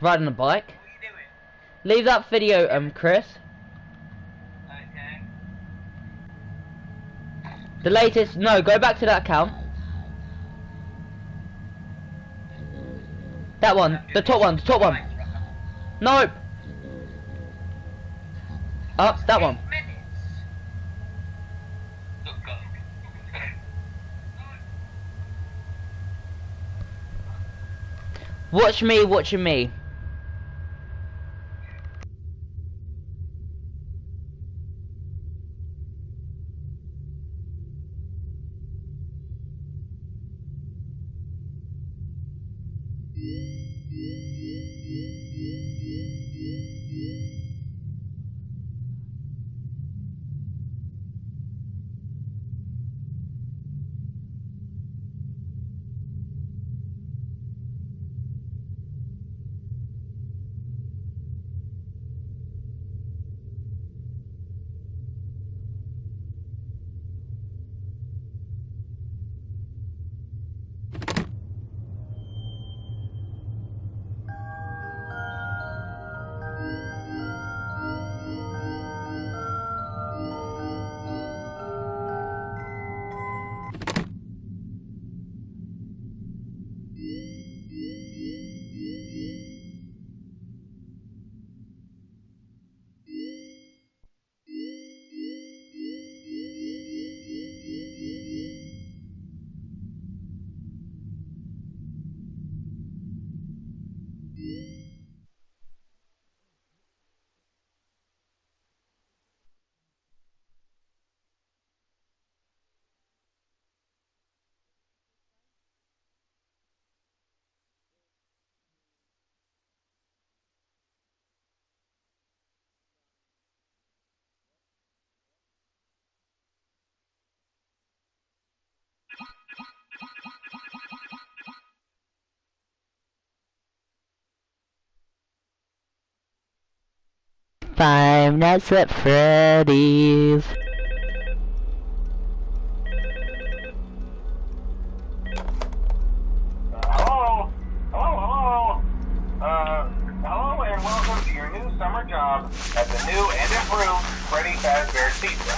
Riding a bike. What are you doing? Leave that video, Chris. Okay. The latest. No, go back to that account. That one. The top one. The top one. Nope. Up. That one. 8 minutes. Look, go. Watch me watching me. Five Nights at Freddy's. Hello? Hello? Hello and welcome to your new summer job at the new and improved Freddy Fazbear's Pizza.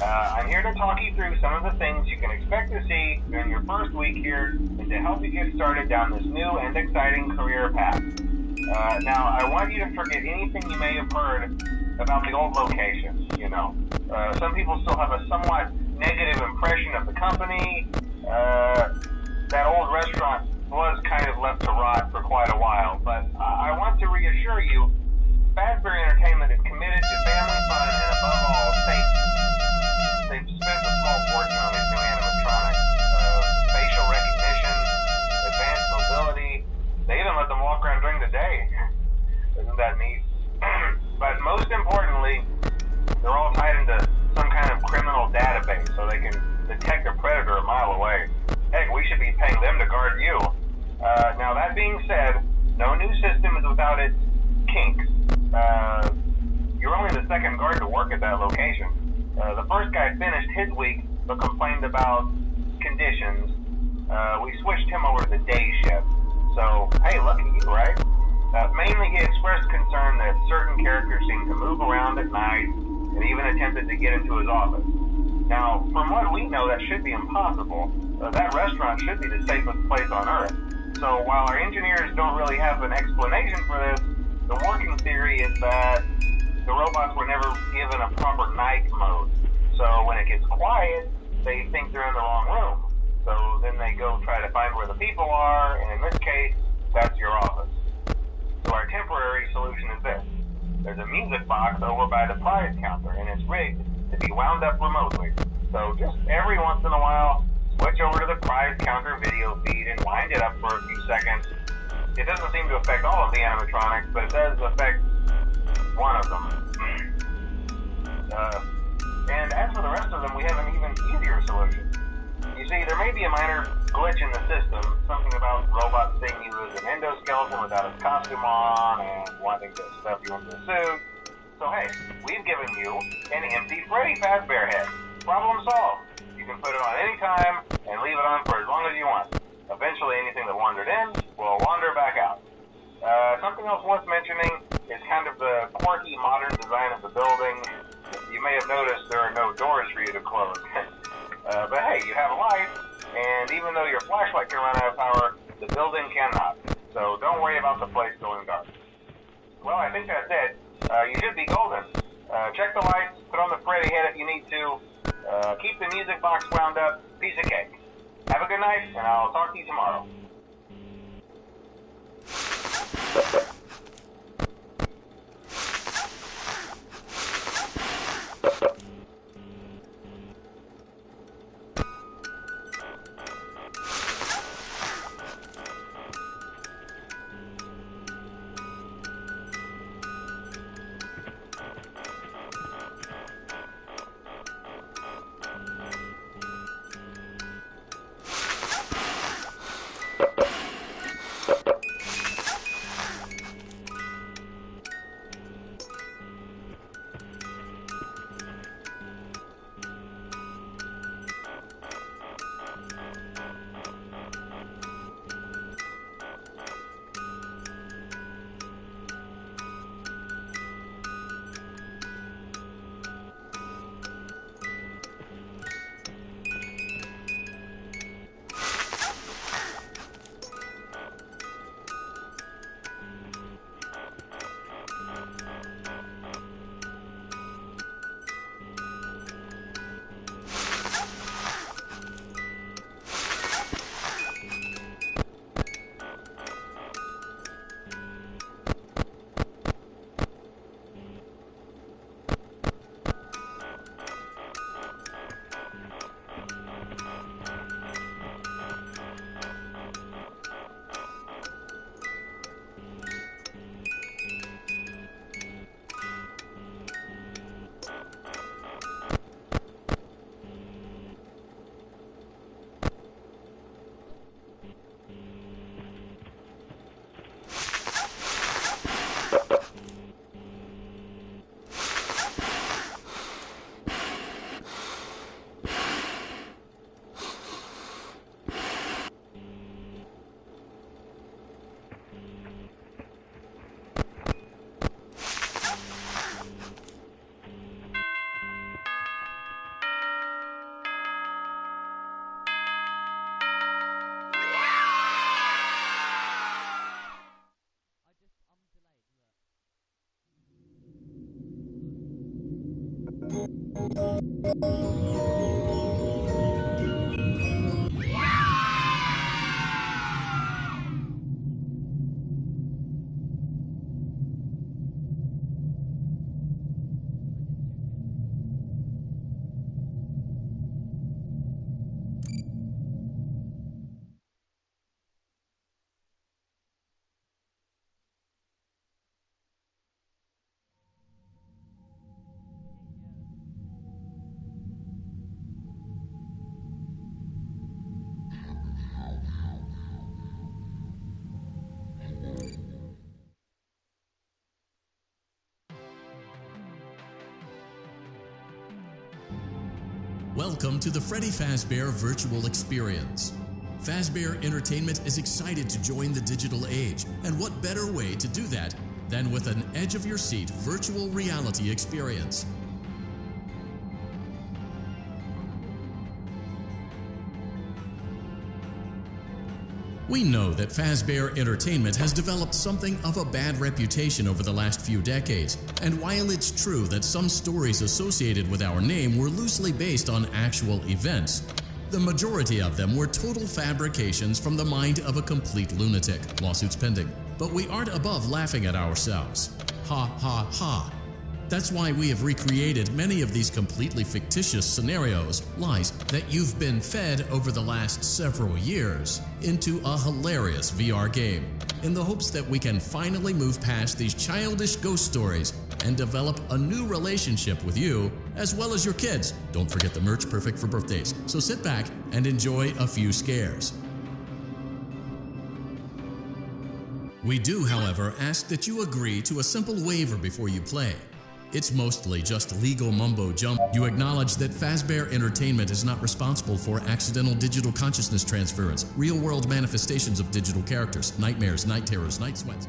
I'm here to talk you through some of the things you can expect to see during your first week here and to help you get started down this new and exciting career path. Now, I want you to forget anything you may have heard about the old location, you know. Some people still have a somewhat negative impression of the company. That old restaurant was kind of left to rot for quite a while, but I want to reassure you, Fazbear Entertainment is committed to family fun and above all, safety. They've spent a small fortune on these new animatronics. Facial recognition, advanced mobility. They even let them walk around during the day. Isn't that neat? But most importantly, they're all tied into some kind of criminal database so they can detect a predator a mile away. Heck, we should be paying them to guard you. Now that being said, no new system is without its kinks. You're only the second guard to work at that location. The first guy finished his week but complained about conditions. We switched him over to the day shift. So, hey, look at you, right? Mainly he expressed concern that certain characters seemed to move around at night and even attempted to get into his office. Now, from what we know, that should be impossible. That restaurant should be the safest place on Earth. So while our engineers don't really have an explanation for this, the working theory is that the robots were never given a proper night mode. So when it gets quiet, they think they're in the wrong room. So then they go try to find where the people are, and in this case, that's your office. So our temporary solution is this. There's a music box over by the prize counter, and it's rigged to be wound up remotely. So just every once in a while, switch over to the prize counter video feed and wind it up for a few seconds. It doesn't seem to affect all of the animatronics, but it does affect one of them. And as for the rest of them, we have an even easier solution. You see, there may be a minor glitch in the system, something about robots seeing you as an endoskeleton without his costume on and wanting to stuff you into a suit. So hey, we've given you an empty Freddy Fazbear head. Problem solved. You can put it on any time and leave it on for as long as you want. Eventually anything that wandered in will wander back out. Something else worth mentioning is kind of the quirky modern design of the building. You may have noticed there are no doors for you to close. But hey, you have a light, and even though your flashlight can run out of power, the building cannot. So don't worry about the place going dark. Well, I think that's it. You should be golden. Check the lights, put on the Freddy head if you need to. Keep the music box wound up. Piece of cake. Have a good night, and I'll talk to you tomorrow. Welcome to the Freddy Fazbear Virtual Experience. Fazbear Entertainment is excited to join the digital age, and what better way to do that than with an edge-of-your-seat virtual reality experience. We know that Fazbear Entertainment has developed something of a bad reputation over the last few decades, and while it's true that some stories associated with our name were loosely based on actual events, the majority of them were total fabrications from the mind of a complete lunatic. Lawsuits pending. But we aren't above laughing at ourselves. Ha ha ha. That's why we have recreated many of these completely fictitious scenarios, lies, that you've been fed over the last several years into a hilarious VR game, in the hopes that we can finally move past these childish ghost stories and develop a new relationship with you, as well as your kids. Don't forget the merch, perfect for birthdays. So sit back and enjoy a few scares. We do, however, ask that you agree to a simple waiver before you play. It's mostly just legal mumbo-jumbo. You acknowledge that Fazbear Entertainment is not responsible for accidental digital consciousness transference, real-world manifestations of digital characters, nightmares, night terrors, night sweats.